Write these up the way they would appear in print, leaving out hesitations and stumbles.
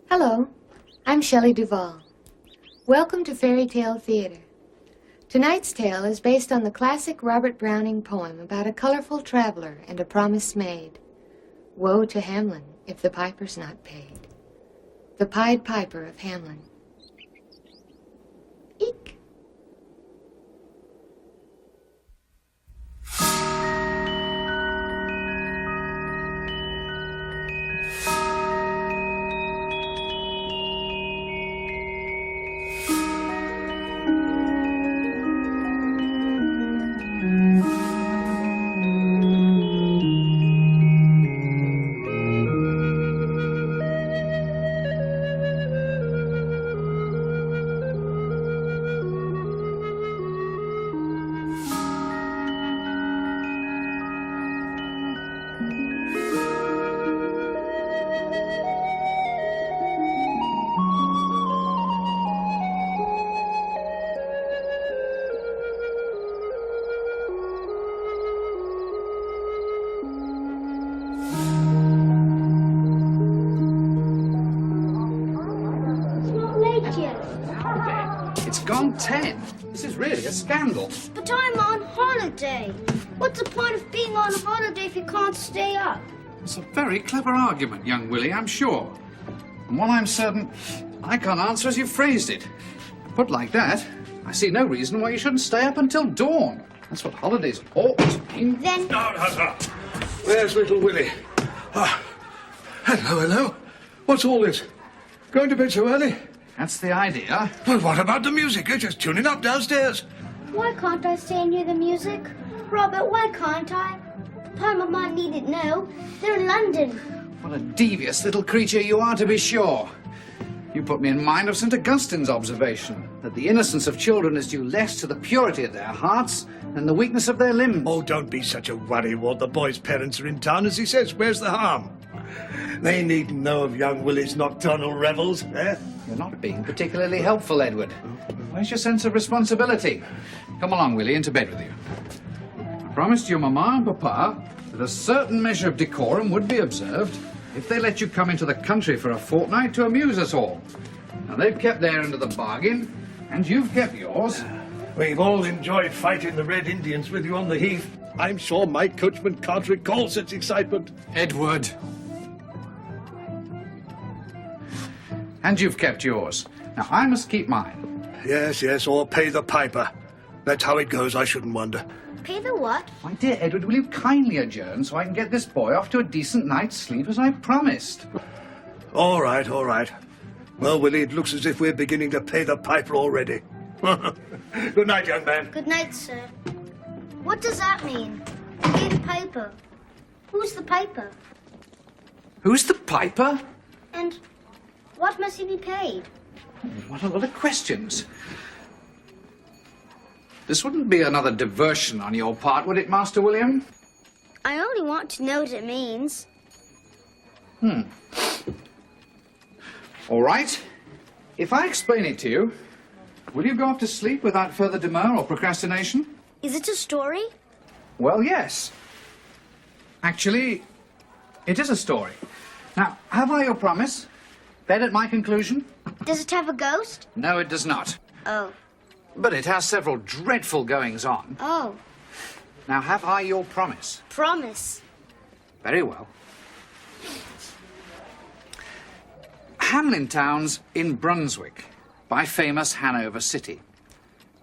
Hello, I'm Shelley Duvall. Welcome to Fairy Tale Theater. Tonight's tale is based on the classic Robert Browning poem about a colorful traveler and a promise made. Woe to Hamelin if the piper's not paid. The Pied Piper of Hamelin. Eek! Gone 10. This is really a scandal. But I'm on holiday. What's the point of being on holiday if you can't stay up? It's a very clever argument, young Willie, I'm sure. And one I'm certain I can't answer as you phrased it. Put like that, I see no reason why you shouldn't stay up until dawn. That's what holidays ought to mean. Then... Where's little Willie? Ah, hello. What's all this? Going to bed so early? That's the idea. Well, what about the music? You're just tuning up downstairs. Why can't I stay and hear the music? Robert, why can't I? Papa and Mama needn't know. They're in London. What a devious little creature you are, to be sure. You put me in mind of St. Augustine's observation, that the innocence of children is due less to the purity of their hearts than the weakness of their limbs. Oh, don't be such a worrywart. The boy's parents are in town, as he says. Where's the harm? They needn't know of young Willie's nocturnal revels, eh? You're not being particularly helpful, Edward. Where's your sense of responsibility? Come along, Willie, into bed with you. I promised your mamma and papa that a certain measure of decorum would be observed if they let you come into the country for a fortnight to amuse us all. Now, they've kept their end of the bargain, and you've kept yours. We've all enjoyed fighting the Red Indians with you on the heath. I'm sure my coachman can't recall such excitement. Edward. And you've kept yours. Now, I must keep mine. Yes, or pay the piper. That's how it goes, I shouldn't wonder. Pay the what? My dear Edward, will you kindly adjourn so I can get this boy off to a decent night's sleep as I promised? All right. Well, Willie, it looks as if we're beginning to pay the piper already. Good night, young man. Good night, sir. What does that mean? Pay the piper. Who's the piper? Who's the piper? And what must he be paid? What a lot of questions. This wouldn't be another diversion on your part, would it, Master William? I only want to know what it means. All right. If I explain it to you, will you go off to sleep without further demur or procrastination? Is it a story? Well, yes. Actually, it is a story. Now, have I your promise? Bed at my conclusion? Does it have a ghost? No, it does not. Oh. But it has several dreadful goings-on. Oh. Now, have I your promise? Promise. Very well. Hamelin town's in Brunswick, by famous Hanover City.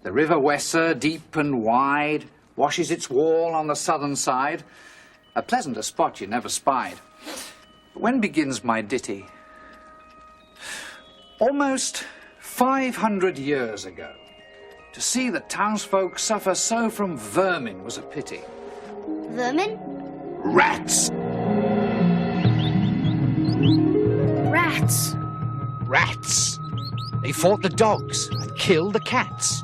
The River Weser, deep and wide, washes its wall on the southern side. A pleasanter spot you never spied. But when begins my ditty? Almost 500 years ago. To see the townsfolk suffer so from vermin was a pity. Vermin? Rats! Rats. Rats. They fought the dogs and killed the cats.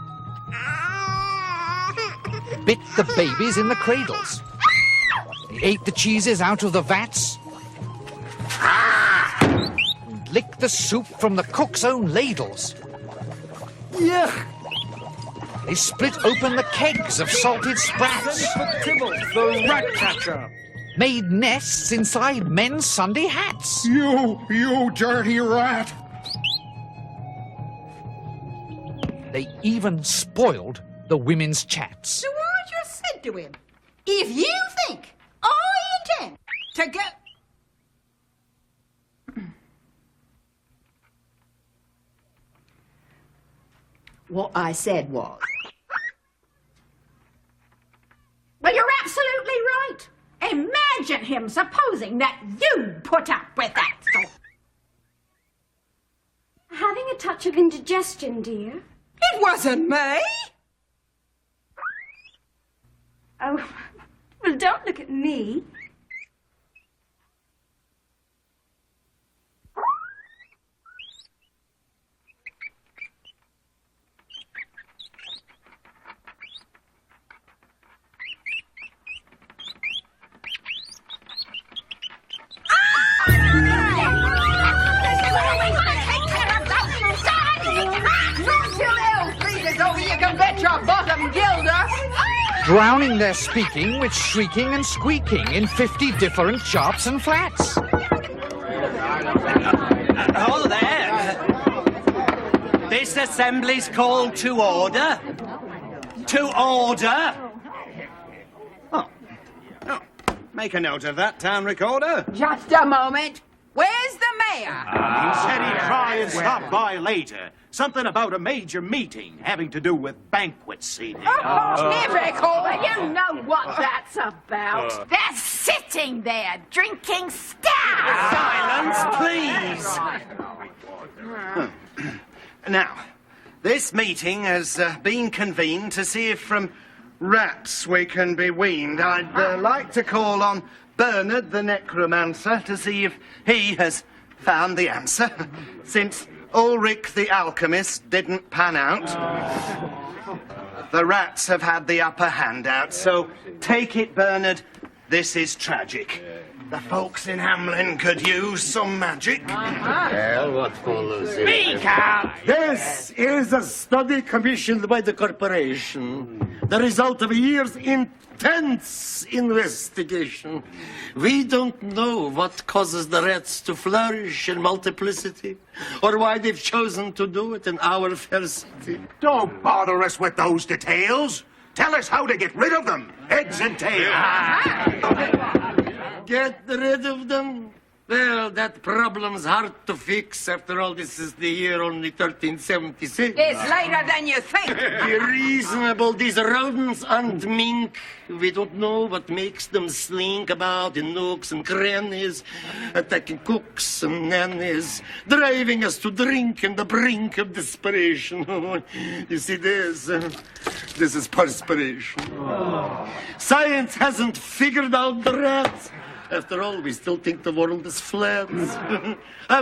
Bit the babies in the cradles. They ate the cheeses out of the vats. And licked the soup from the cook's own ladles. Yuck! They split open the kegs of salted sprats. The rat catcher. made nests inside men's Sunday hats. You dirty rat! They even spoiled the women's chats. So I just said to him, if you think I intend to go... What I said was... Well, you're absolutely right. Imagine him supposing that you'd put up with that sort. Having a touch of indigestion, dear. It wasn't me. Oh, well, don't look at me. Drowning their speaking with shrieking and squeaking in 50 different sharps and flats. Hold there. This assembly's called to order. To order. Oh. Make a note of that, town recorder. Just a moment. Where's the mayor? He said he'd try and stop by later. Something about a major meeting having to do with banquet seating. Typical, you know what that's about. They're sitting there drinking stout. Silence, please. Now, this meeting has been convened to see if from rats we can be weaned. I'd like to call on Bernard the necromancer to see if he has found the answer, since Ulrich the alchemist didn't pan out. The rats have had the upper hand out, so take it, Bernard, this is tragic. The folks in Hamelin could use some magic. Well, what follows is... Speak up! This is a study commissioned by the corporation, the result of a year's intense investigation. We don't know what causes the rats to flourish in multiplicity, or why they've chosen to do it in our fair city. Don't bother us with those details. Tell us how to get rid of them, heads and tails. Get rid of them? Well, that problem's hard to fix. After all, this is the year only 1376. It's later than you think. Be reasonable. These rodents aren't mink. We don't know what makes them slink about in nooks and crannies, attacking cooks and nannies, driving us to drink on the brink of desperation. You see, this is perspiration. Science hasn't figured out the rats. After all, we still think the world is flat.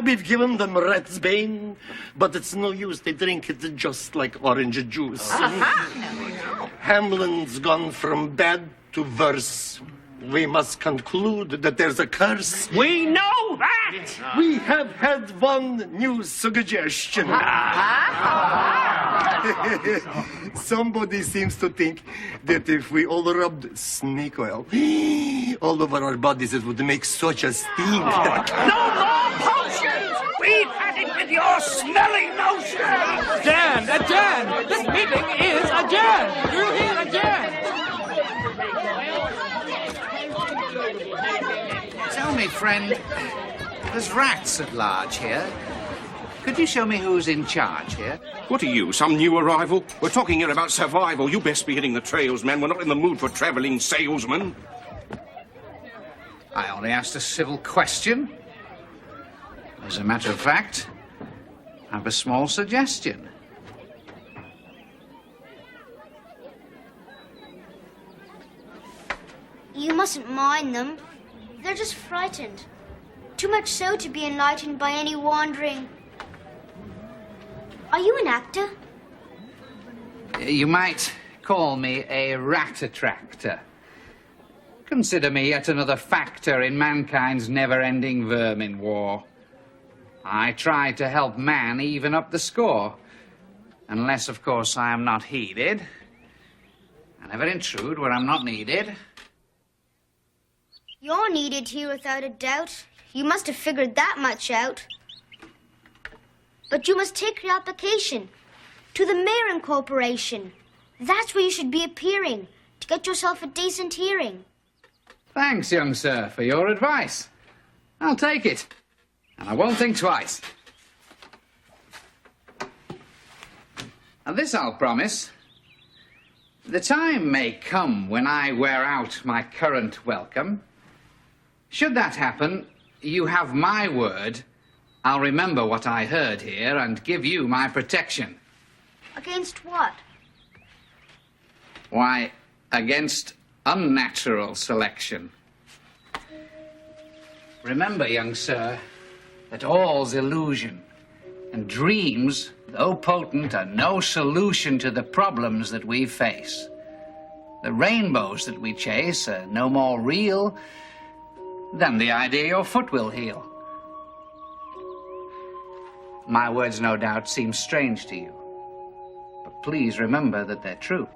We've given them rat's bane, but it's no use. They drink it just like orange juice. Hamelin's gone from bad to worse. We must conclude that there's a curse. We know that! We have had one new suggestion. Somebody seems to think that if we all rubbed snake oil all over our bodies, it would make such a stink. No more potions! We've had it with your smelly notions! Adjourn! This meeting is adjourned! You hear adjourned? Tell me, friend, there's rats at large here. Could you show me who's in charge here? What are you, some new arrival? We're talking here about survival. You best be hitting the trails, man. We're not in the mood for travelling salesmen. I only asked a civil question. As a matter of fact, I have a small suggestion. You mustn't mind them. They're just frightened. Too much so to be enlightened by any wandering... Are you an actor? You might call me a rat attractor. Consider me yet another factor in mankind's never-ending vermin war. I try to help man even up the score. Unless, of course, I am not heeded. I never intrude where I'm not needed. You're needed here without a doubt. You must have figured that much out. But you must take your application to the Mayer Corporation. That's where you should be appearing to get yourself a decent hearing. Thanks, young sir, for your advice. I'll take it, and I won't think twice. And this I'll promise. The time may come when I wear out my current welcome. Should that happen, you have my word. I'll remember what I heard here and give you my protection. Against what? Why, against unnatural selection. Remember, young sir, that all's illusion, and dreams, though potent, are no solution to the problems that we face. The rainbows that we chase are no more real than the idea your foot will heal. My words, no doubt, seem strange to you, but please remember that they're true.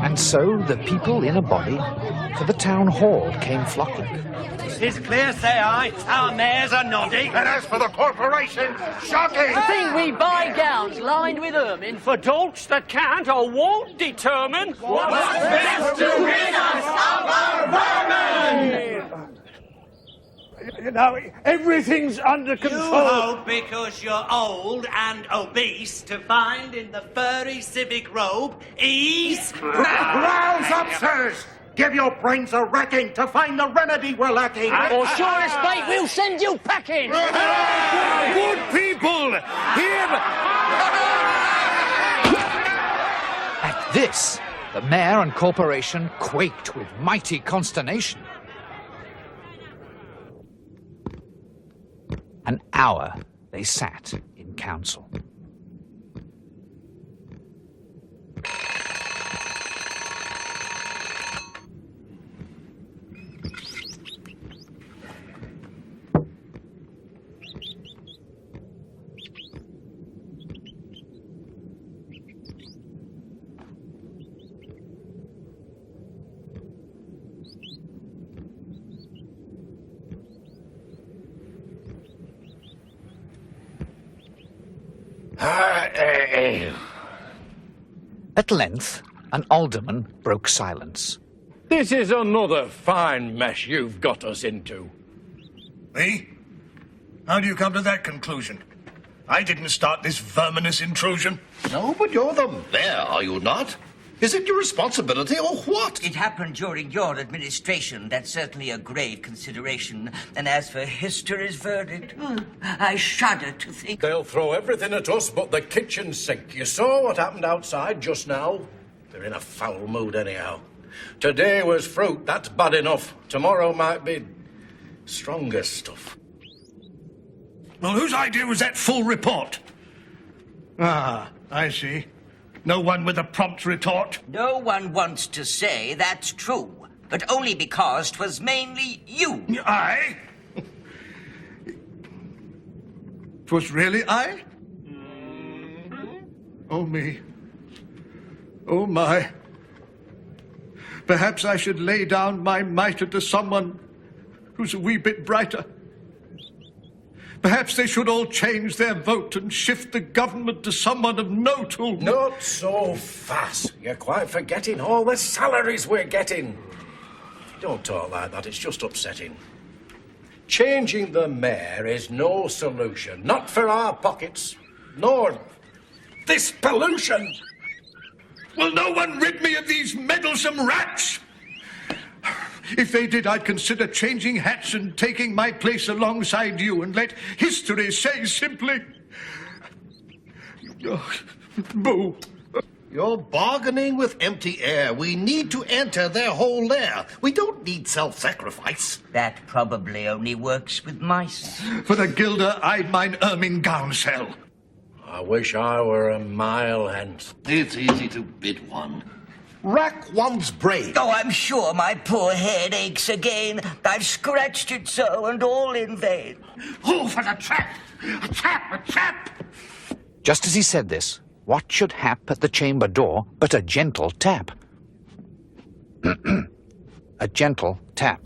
And so the people in a body to the town hall came flocking. It's clear, say I. Our mayors are nodding. And as for the corporation, shocking! I think we buy gowns lined with ermine for dolts that can't or won't determine what's best to rid us of our vermin! You know, everything's under control. You hope because you're old and obese to find in the furry civic robe ease? Rouse up, sirs! Give your brains a racking to find the remedy we're lacking. Or sure as fate, we'll send you packing. Good people, hear At this, the mayor and corporation quaked with mighty consternation. An hour they sat in council. At length, an alderman broke silence. This is another fine mess you've got us into. Me? How do you come to that conclusion? I didn't start this verminous intrusion. No, but you're the mayor, are you not? Is it your responsibility or what? It happened during your administration. That's certainly a grave consideration. And as for history's verdict, I shudder to think... They'll throw everything at us but the kitchen sink. You saw what happened outside just now? They're in a foul mood anyhow. Today was fruit, that's bad enough. Tomorrow might be stronger stuff. Well, whose idea was that full report? Ah, I see. No one with a prompt retort? No one wants to say that's true, but only because 'twas mainly you. I? 'Twas really I? Oh, me. Oh, my. Perhaps I should lay down my mitre to someone who's a wee bit brighter. Perhaps they should all change their vote and shift the government to someone of note who... Not so fast. You're quite forgetting all the salaries we're getting. Don't talk like that, it's just upsetting. Changing the mayor is no solution. Not for our pockets, nor this pollution. Will no one rid me of these meddlesome rats? If they did, I'd consider changing hats and taking my place alongside you and let history say simply... Boo. You're bargaining with empty air. We need to enter their whole lair. We don't need self-sacrifice. That probably only works with mice. For the gilder, I'd mine ermine gown sell. I wish I were a mile hence. It's easy to bid one. rack one's brain. Oh, I'm sure my poor head aches again. I've scratched it so, and all in vain. Oh, for the trap! A trap! A trap! Just as he said this, what should hap at the chamber door but a gentle tap? A gentle tap.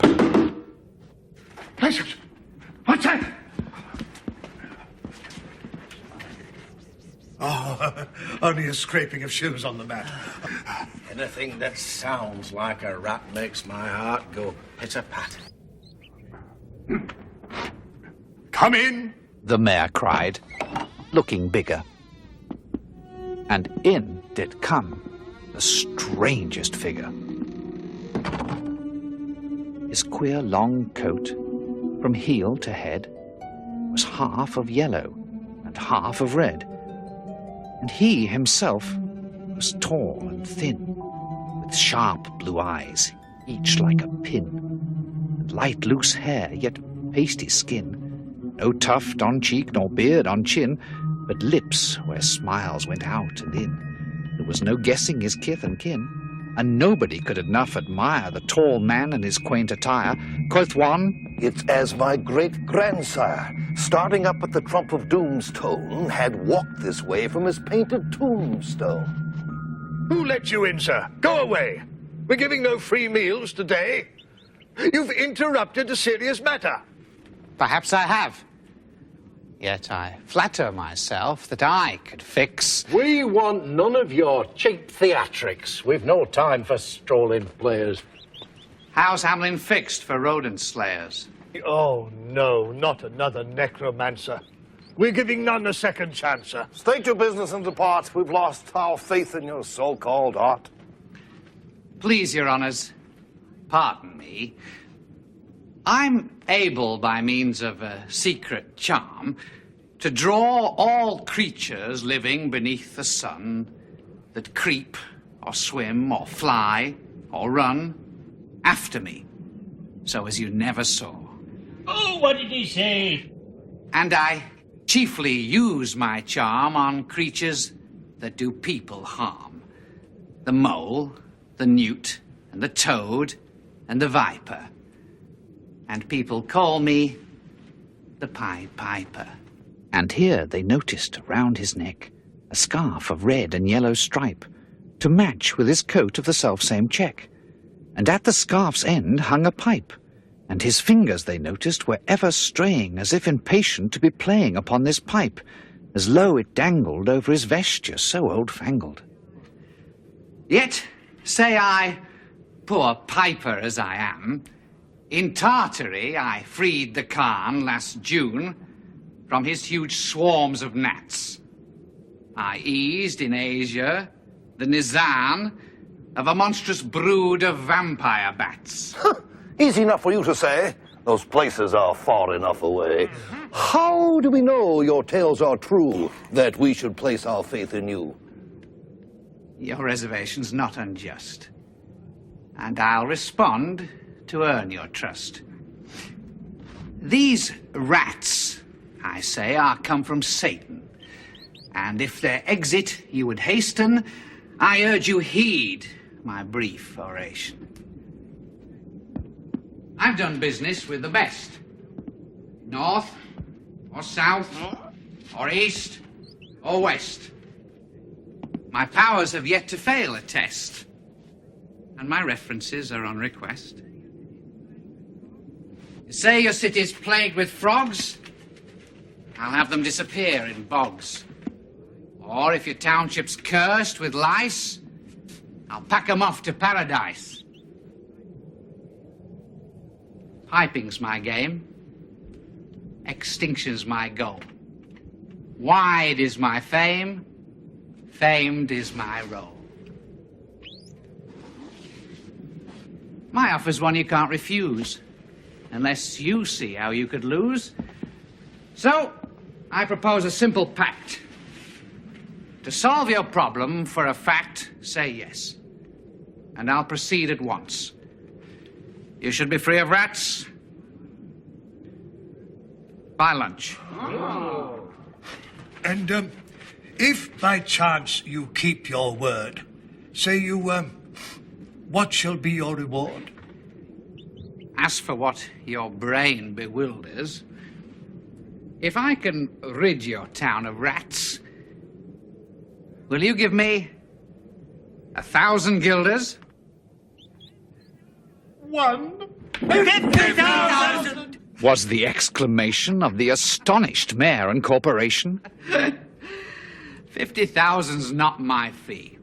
Precious! What's that? Oh, only a scraping of shoes on the mat. Anything that sounds like a rat makes my heart go pitter-pat. Come in! The mayor cried, looking bigger. And in did come the strangest figure. His queer long coat, from heel to head, was half of yellow and half of red. And he himself was tall and thin, with sharp blue eyes, each like a pin, and light loose hair, yet pasty skin, no tuft on cheek nor beard on chin, but lips where smiles went out and in. There was no guessing his kith and kin, and nobody could enough admire the tall man and his quaint attire. Quoth one, "It's as my great-grandsire, starting up at the trump of doom's tone, had walked this way from his painted tombstone." Who let you in, sir? Go away. We're giving no free meals today. You've interrupted a serious matter. Perhaps I have. Yet I flatter myself that I could fix... We want none of your cheap theatrics. We've no time for strolling players. How's Hamelin fixed for rodent slayers? Oh, no, not another necromancer. We're giving none a second chance, sir. State your business and depart. We've lost our faith in your so-called art. Please, your honours, pardon me. I'm able, by means of a secret charm, to draw all creatures living beneath the sun that creep, or swim, or fly, or run after me, so as you never saw. Oh, what did he say? And I chiefly use my charm on creatures that do people harm. The mole, the newt, and the toad, and the viper. And people call me the Pied Piper. And here they noticed round his neck a scarf of red and yellow stripe, to match with his coat of the selfsame check. And at the scarf's end hung a pipe, and his fingers, they noticed, were ever straying, as if impatient to be playing upon this pipe, as low it dangled over his vesture, so old-fangled. Yet, say I, poor piper as I am, in Tartary I freed the Khan last June from his huge swarms of gnats. I eased in Asia the Nizam of a monstrous brood of vampire bats. Easy enough for you to say. Those places are far enough away. How do we know your tales are true, that we should place our faith in you? Your reservation's not unjust, and I'll respond to earn your trust. These rats, I say, are come from Satan, and if their exit you would hasten, I urge you heed my brief oration. I've done business with the best, north or south or east or west. My powers have yet to fail a test, and my references are on request. You say your city's plagued with frogs? I'll have them disappear in bogs. Or if your township's cursed with lice, I'll pack 'em off to paradise. Piping's my game. Extinction's my goal. Wide is my fame. Famed is my role. My offer's one you can't refuse, unless you see how you could lose. So, I propose a simple pact. To solve your problem, for a fact, say yes. And I'll proceed at once. You should be free of rats by lunch. Oh. And, if by chance you keep your word, say you What shall be your reward? As for what your brain bewilders, if I can rid your town of rats, will you give me 1,000 guilders? 50,000! Was the exclamation of the astonished mayor and corporation. 50,000's not my fee.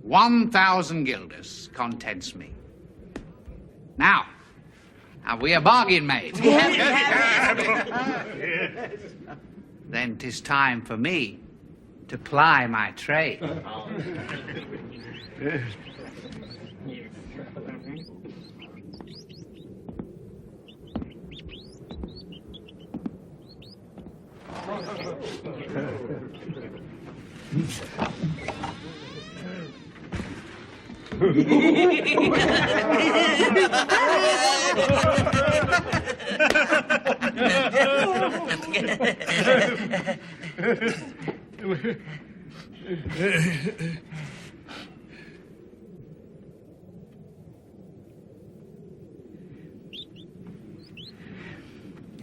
1,000 guilders contents me. Now, have we a bargain made? Then 'tis time for me to ply my trade.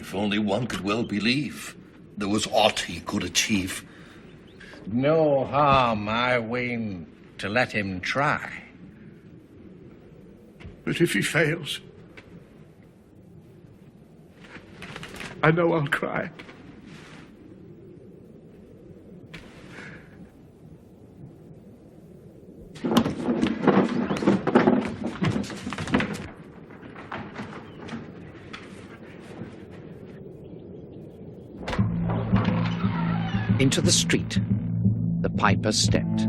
If only one could well believe there was aught he could achieve. No harm, I ween, to let him try. But if he fails, I know I'll cry. Into the street, the piper stepped.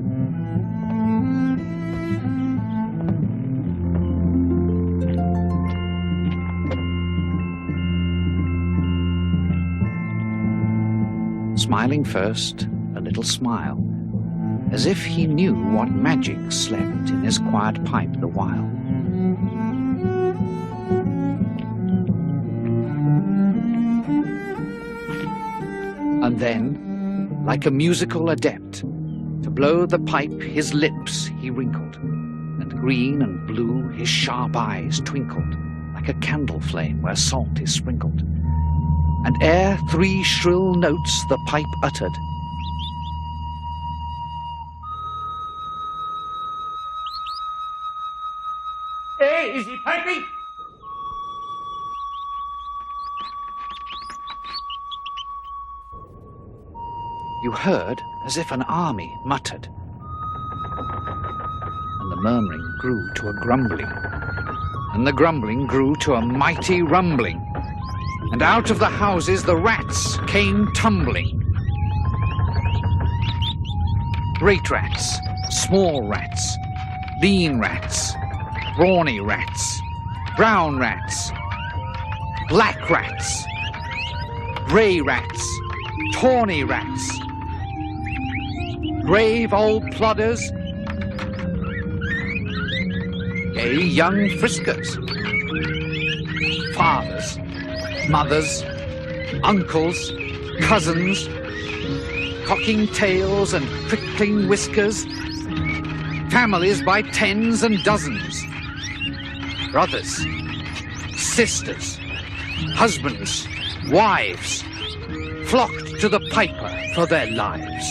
Smiling first, a little smile, as if he knew what magic slept in his quiet pipe the while. And then, like a musical adept, to blow the pipe his lips he wrinkled, and green and blue his sharp eyes twinkled, like a candle flame where salt is sprinkled. And ere 3 shrill notes the pipe uttered, Hey, is he piping? you heard as if an army muttered, and the murmuring grew to a grumbling, and the grumbling grew to a mighty rumbling, and out of the houses the rats came tumbling. Great rats, small rats, lean rats, brawny rats, brown rats, black rats, grey rats, tawny rats, grave old plodders, gay young friskers, fathers, mothers, uncles, cousins, cocking tails and prickling whiskers, families by tens and dozens, brothers, sisters, husbands, wives, flocked to the piper for their lives.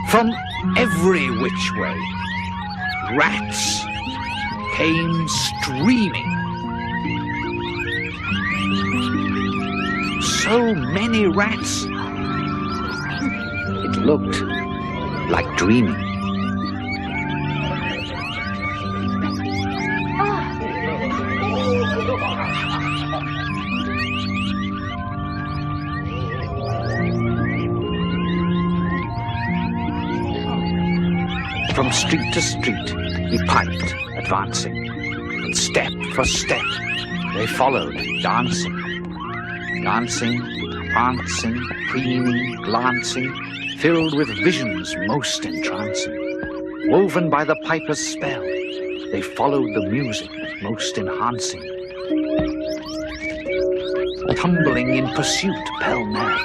From every which way, rats came streaming. So many rats, it looked like dreaming. From street to street he piped, advancing, and step for step they followed, dancing. Dancing, prancing, preening, glancing, filled with visions most entrancing. Woven by the piper's spell, they followed the music most enhancing. Tumbling in pursuit pell-mell.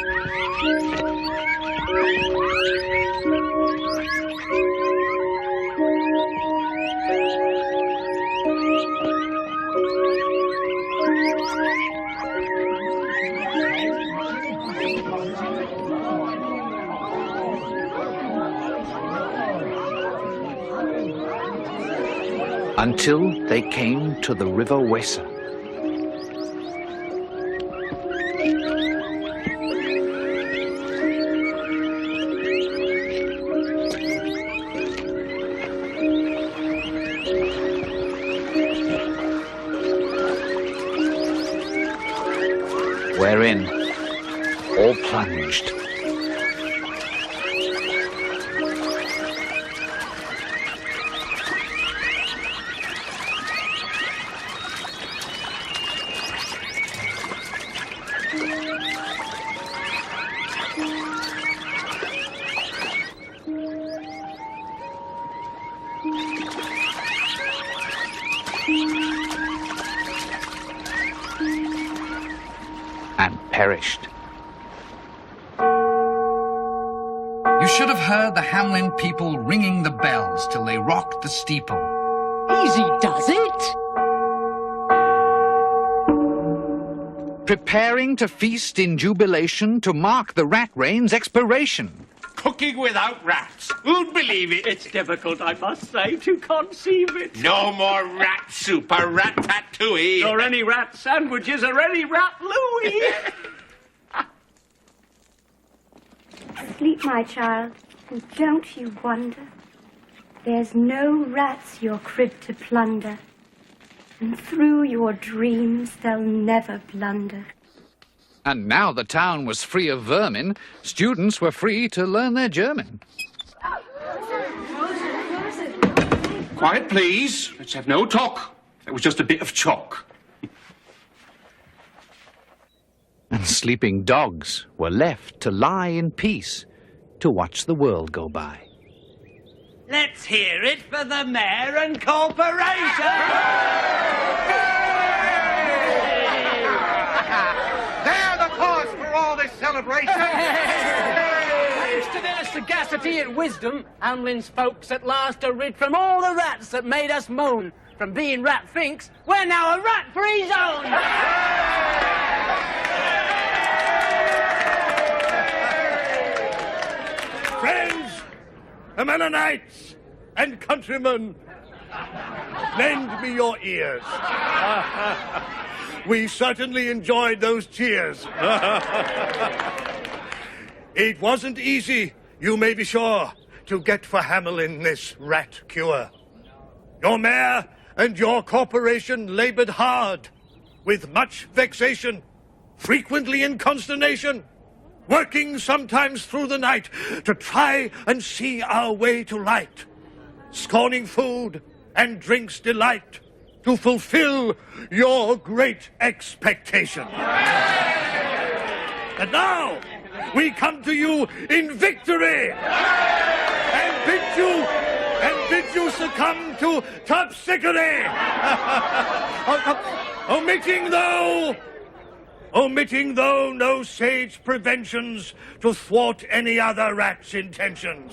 until they came to the River Weser. Wherein all plunged. And perished. You should have heard the Hamelin people ringing the bells till they rocked the steeple. Easy does it. Preparing to feast in jubilation to mark the rat rain's expiration. Cooking without rats. Who'd believe it? It's difficult, I must say, to conceive it. No more rat soup or rat tatouille. Or any rat sandwiches or any rat Louis. Sleep, my child, and don't you wonder? There's no rats your crib to plunder, and through your dreams they'll never blunder. And now the town was free of vermin, students were free to learn their German. Quiet, please. Let's have no talk. It was just a bit of chalk. And sleeping dogs were left to lie in peace to watch the world go by. Let's hear it for the Mayor and Corporation! They're the cause for all this celebration. Thanks to their sagacity and wisdom, Hamelin's folks at last are rid from all the rats that made us moan. From being rat finks, we're now a rat-free zone! Friends, Amellanites, and countrymen, lend me your ears. We certainly enjoyed those cheers. It wasn't easy, you may be sure, to get for Hamelin this rat cure. Your mayor and your corporation labored hard, with much vexation, frequently in consternation, working sometimes through the night to try and see our way to light, scorning food and drink's delight to fulfill your great expectation. And now we come to you in victory and bid you succumb to topsickery, omitting though no sage preventions to thwart any other rat's intentions.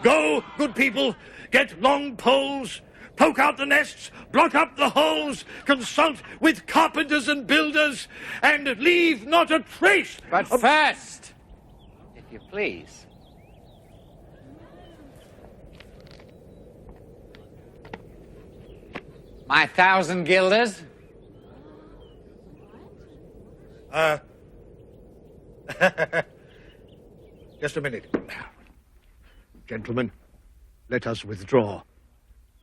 Go, good people, get long poles, poke out the nests, block up the holes, consult with carpenters and builders, and leave not a trace. But first, if you please. My 1,000 guilders. Just a minute. Gentlemen, let us withdraw.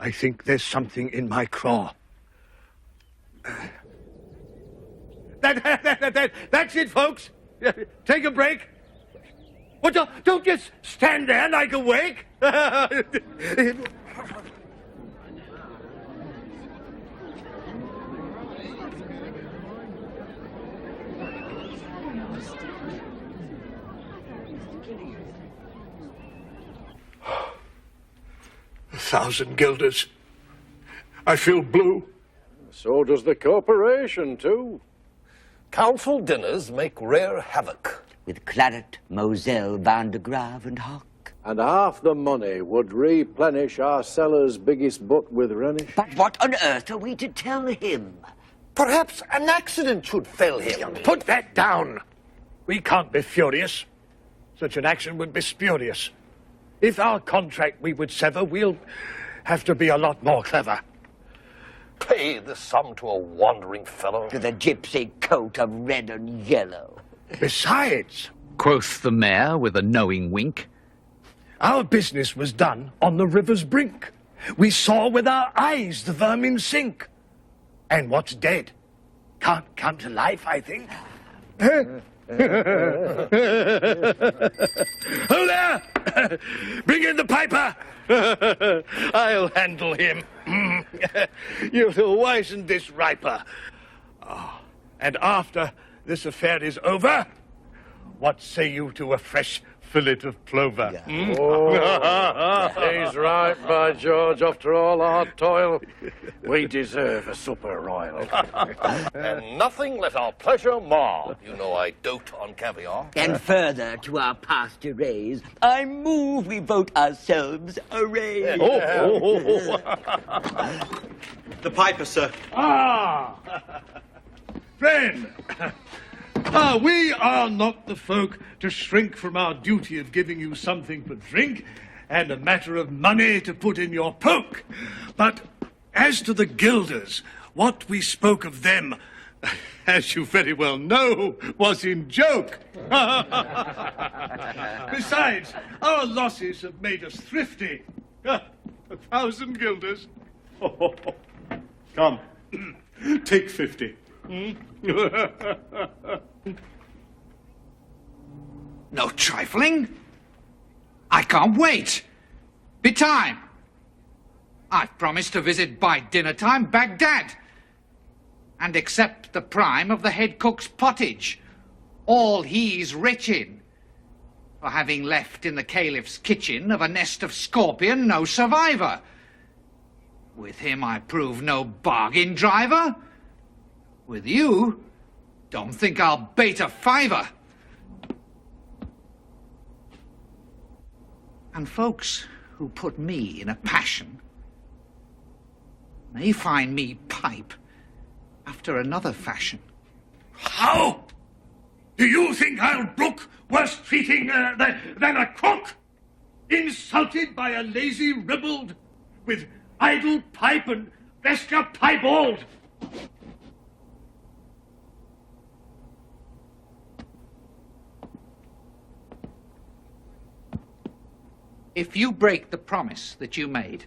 I think there's something in my craw. That's it, folks. Take a break. Well, don't just stand there like a wake. $1,000 guilders. I feel blue. So does the corporation, too. Council dinners make rare havoc. With claret, moselle, Van de Grave, and hock. And half the money would replenish our cellar's biggest butt with Rhenish. But what on earth are we to tell him? Perhaps an accident should fell him. Put that down. We can't be furious. Such an action would be spurious. If our contract we would sever, we'll have to be a lot more clever. Pay this sum to a wandering fellow? To the gypsy coat of red and yellow. Besides, quoth the mayor with a knowing wink, our business was done on the river's brink. We saw with our eyes the vermin sink. And what's dead can't come to life, I think. Ho there! Bring in the piper! I'll handle him. You'll wizen this riper. Oh, and after this affair is over, what say you to a fresh fillet of plover? Yeah. Oh, he's right, by George. After all our toil, we deserve a supper royal. And nothing let our pleasure mar. You know I dote on caviar. And further to our pastures, I move we vote ourselves array. The piper, sir. Ah! Friend! We are not the folk to shrink from our duty of giving you something to drink and a matter of money to put in your poke. But as to the gilders, what we spoke of them, as you very well know, was in joke. Besides, our losses have made us thrifty. 1,000 guilders. Come, take 50. No trifling. I can't wait. Be time. I've promised to visit by dinner time Baghdad and accept the prime of the head cook's pottage, all he's rich in, for having left in the caliph's kitchen of a nest of scorpion no survivor. With him I prove no bargain driver. With you, don't think I'll bait a fiver. And folks who put me in a passion may find me pipe after another fashion. How? Do you think I'll brook worse treating than a cook? Insulted by a lazy ribald with idle pipe and vesture piebald? If you break the promise that you made,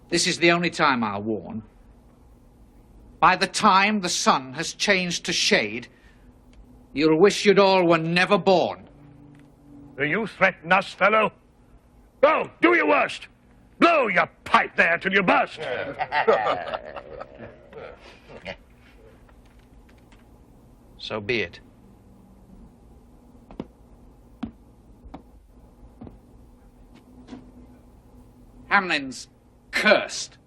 this is the only time I'll warn. By the time the sun has changed to shade, you'll wish you'd all were never born. Do you threaten us, fellow? Go, do your worst. Blow your pipe there till you burst. So be it. Hamelin's cursed.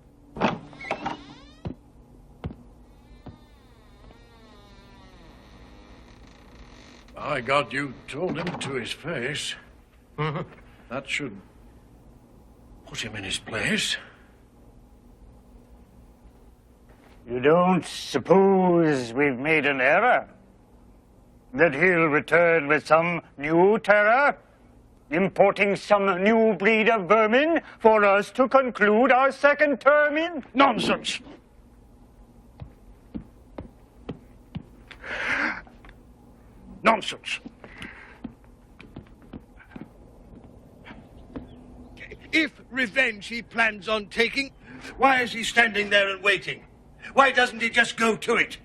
By God, you told him to his face. That should put him in his place. You don't suppose we've made an error? That he'll return with some new terror? Importing some new breed of vermin for us to conclude our second term in? Nonsense! Nonsense! If revenge he plans on taking, why is he standing there and waiting? Why doesn't he just go to it?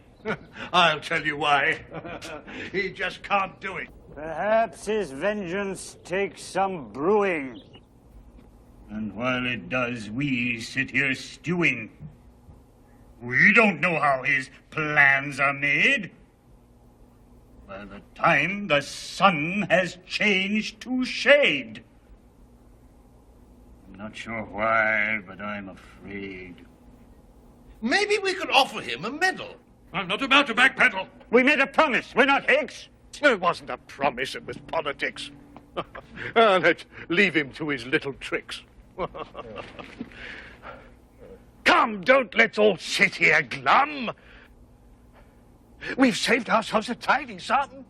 I'll tell you why. He just can't do it. Perhaps his vengeance takes some brewing. And while it does, we sit here stewing. We don't know how his plans are made. By the time the sun has changed to shade. I'm not sure why, but I'm afraid. Maybe we could offer him a medal. I'm not about to backpedal. We made a promise. We're not Hicks. It wasn't a promise, it was politics. Let's leave him to his little tricks. Come, don't let's all sit here glum. We've saved ourselves a tidy sum.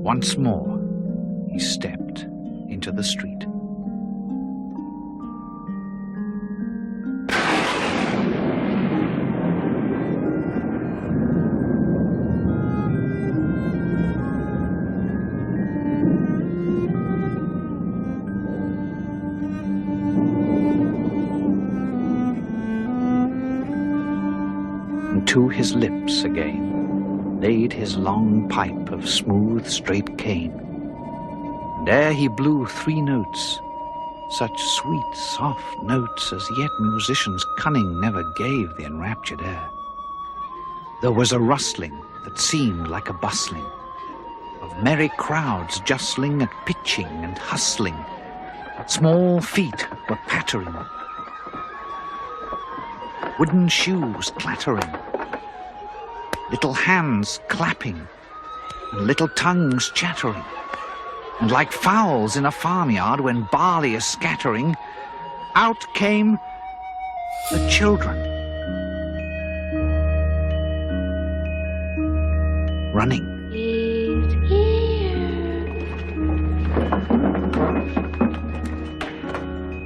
Once more, he stepped into the street. And to his lips again laid his long pipe of smooth, straight cane. And ere he blew 3 notes, such sweet, soft notes as yet musicians' cunning never gave the enraptured air, there was a rustling that seemed like a bustling of merry crowds justling and pitching and hustling. Small feet were pattering, wooden shoes clattering, little hands clapping, and little tongues chattering. And like fowls in a farmyard when barley is scattering, out came the children, running. He's here.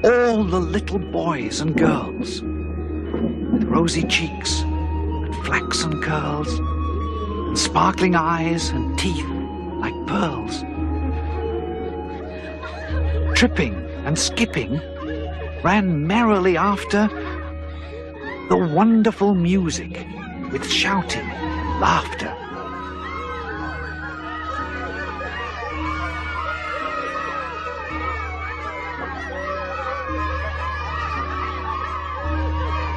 All the little boys and girls, with rosy cheeks and flaxen curls, and sparkling eyes and teeth like pearls, tripping and skipping, ran merrily after the wonderful music with shouting and laughter.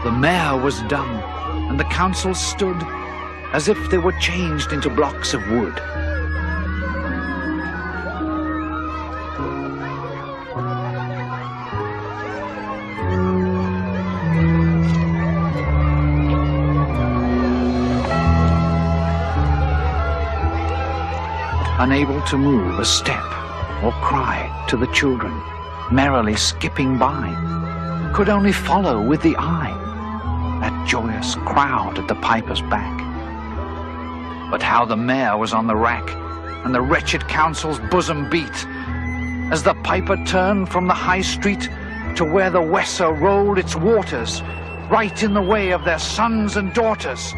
The mayor was dumb, and the council stood as if they were changed into blocks of wood. Unable to move a step or cry to the children, merrily skipping by, could only follow with the eye that joyous crowd at the piper's back. But how the mayor was on the rack, and the wretched council's bosom beat, as the piper turned from the high street to where the Weser rolled its waters, right in the way of their sons and daughters.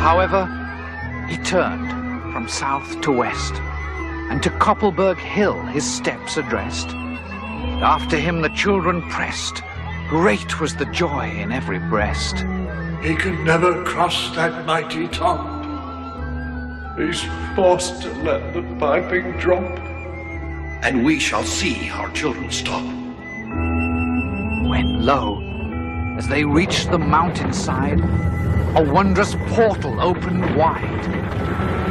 However, he turned from south to west, and to Koppelberg Hill his steps addressed. And after him the children pressed. Great was the joy in every breast. He could never cross that mighty top. He's forced to let the piping drop. And we shall see our children stop. When lo, as they reached the mountainside, a wondrous portal opened wide,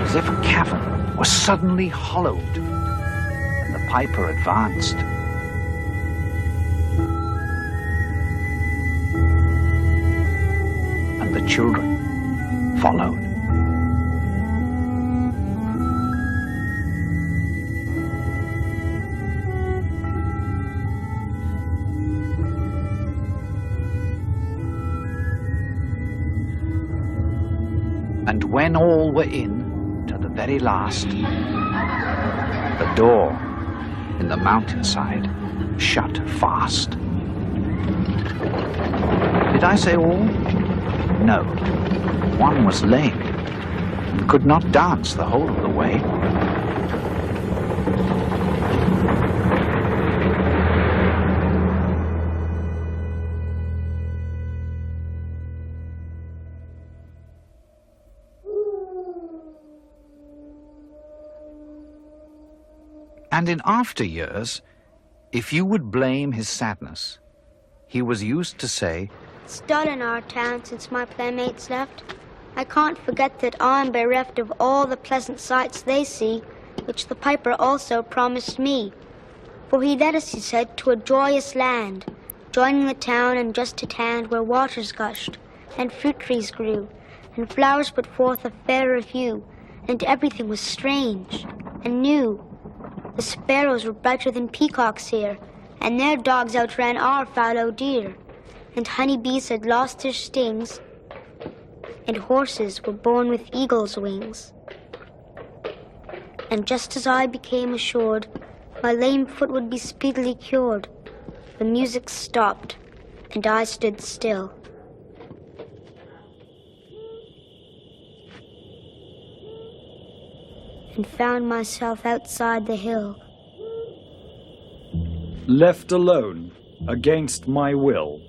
as if a cavern was suddenly hollowed, and the piper advanced. And the children followed. And when all were in, to the very last, the door in the mountainside shut fast. Did I say all? No. One was lame and could not dance the whole of the way. And in after years, if you would blame his sadness, he was used to say, It's dull in our town since my playmates left. I can't forget that I'm bereft of all the pleasant sights they see, which the piper also promised me. For he led us, he said, to a joyous land, joining the town and just at hand where waters gushed, and fruit trees grew, and flowers put forth a fairer hue, and everything was strange and new. The sparrows were brighter than peacocks here, and their dogs outran our fallow deer. and honeybees had lost their stings, and horses were born with eagle's wings. And just as I became assured my lame foot would be speedily cured, the music stopped, and I stood still. And found myself outside the hill. Left alone, against my will.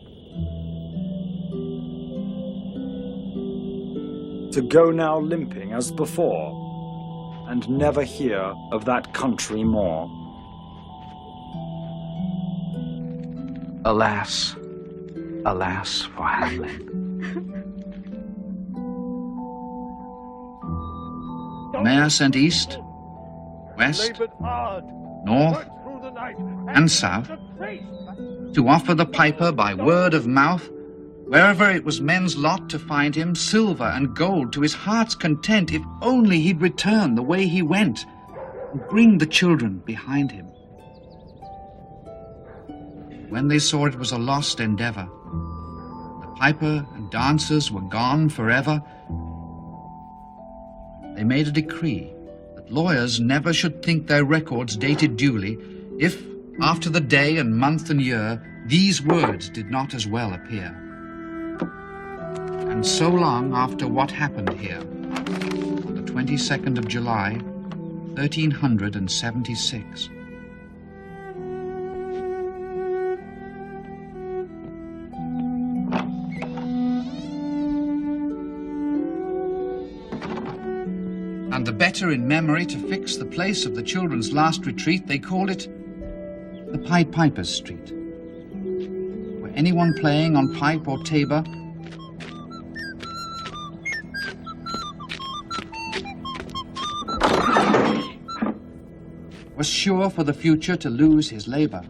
To go now limping as before, and never hear of that country more. Alas, alas for Hamelin. Meyer sent east, west, north, and south to offer the piper by word of mouth, wherever it was men's lot to find him, silver and gold to his heart's content, if only he'd return the way he went and bring the children behind him. When they saw it was a lost endeavor, the piper and dancers were gone forever, they made a decree that lawyers never should think their records dated duly if, after the day and month and year, these words did not as well appear. And so long after what happened here, on the 22nd of July, 1376, and the better in memory to fix the place of the children's last retreat, they called it the Pied Piper's Street, where anyone playing on pipe or tabor was sure for the future to lose his labor.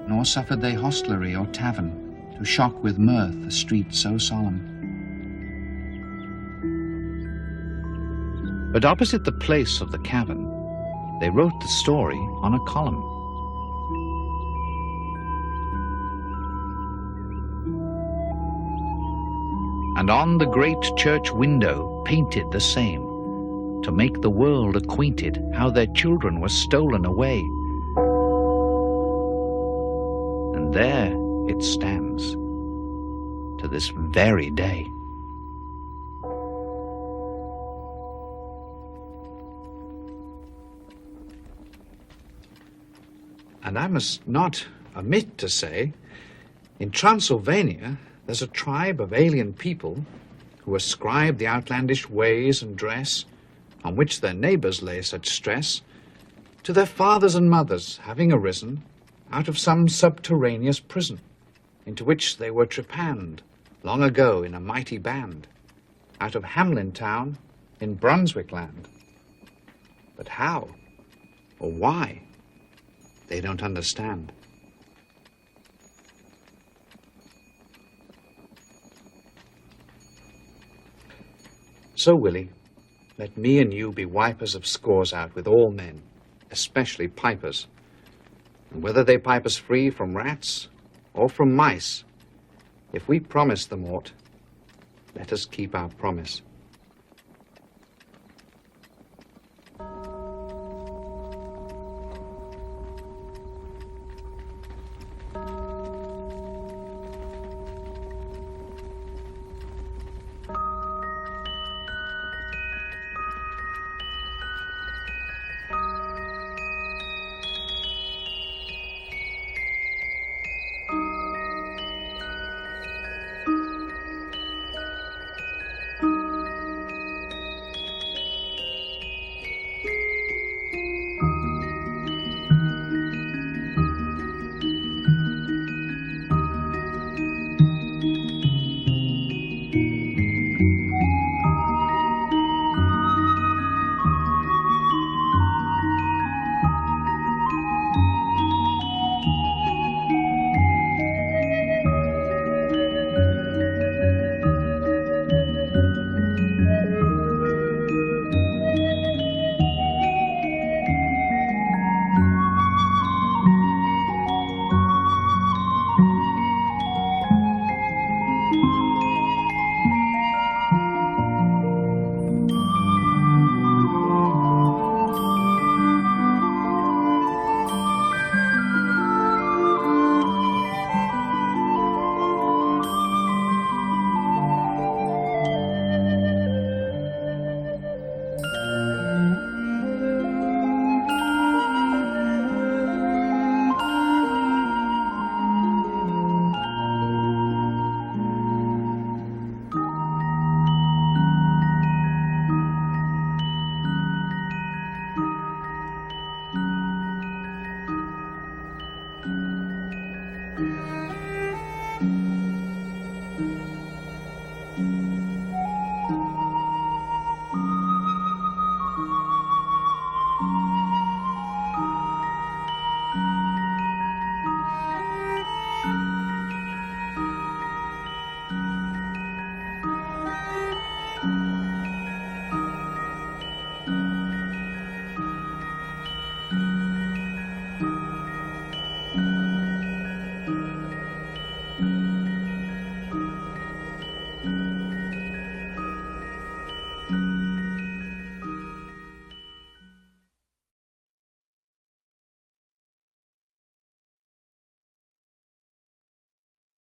Nor suffered they hostelry or tavern to shock with mirth a street so solemn. But opposite the place of the cavern, they wrote the story on a column. And on the great church window painted the same, to make the world acquainted how their children were stolen away. And there it stands to this very day. And I must not omit to say, in Transylvania, there's a tribe of alien people who ascribe the outlandish ways and dress, on which their neighbors lay such stress, to their fathers and mothers having arisen out of some subterraneous prison, into which they were trepanned long ago in a mighty band, out of Hamelin town in Brunswick land. But how, or why, they don't understand. So, Willie, let me and you be wipers of scores out with all men, especially pipers. And whether they pipe us free from rats or from mice, if we promise them aught, let us keep our promise.